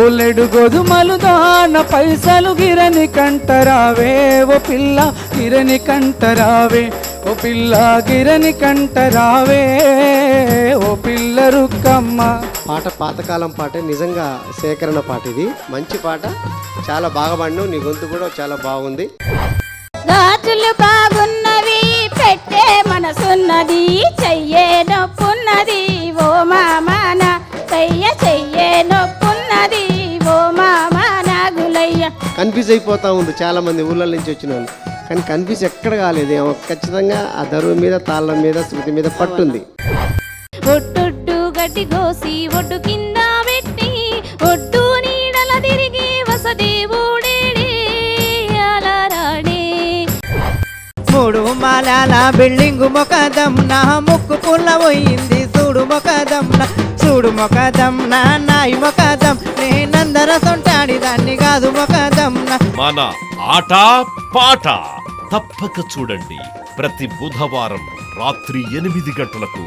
బోలెడు గోధుమలు దాన పైసలు గిరని కంటరావే ఓ పిల్ల గిరని కంటరావే ఓ పిల్ల గిరని కంటరావే ఓ పిల్ల రుక్కమ్మ. పాట పాతకాలం పాటే, నిజంగా సేకరణ పాట ఇది. మంచి పాట, చాలా బాగా పాడినావు. నీ గొంతు కూడా చాలా బాగుంది. గాజులు బాగున్నవి పెట్టే మనసున్నది, చెయ్యే నొప్పున్నది ఓ మామాన, చెయ్యే నొప్పున్నది ఓ మామాన గులయ్య. కన్ఫ్యూజ్ అయిపోతా ఉంది చాలా మంది ఊళ్ళ నుంచి వచ్చిన వాళ్ళు, కానీ కన్ఫ్యూజ్ ఎక్కడ కాలేదు. ఖచ్చితంగా ఆ దరువు మీద, తాళ్ళ మీద, శృతి మీద పట్టుంది. ఒట్టొట్టు గడ్డి కోసి ఒడ్డు కింద పెట్టి ఒడ్డు నీడల తిరిగి వసదేవుడేడే అలరాడే. మూడు మాలాల బిల్డింగు మొకదం నా ముక్కు పుల్ల పోయింది చూడు మొకదం నా, చూడు మొకదం నా నాయి మొకదం, నేనందర సొంటాడి దాన్ని కాదు మొకదం నా. మన ఆట పాట తప్పక చూడండి ప్రతి బుధవారం రాత్రి 8 గంటలకు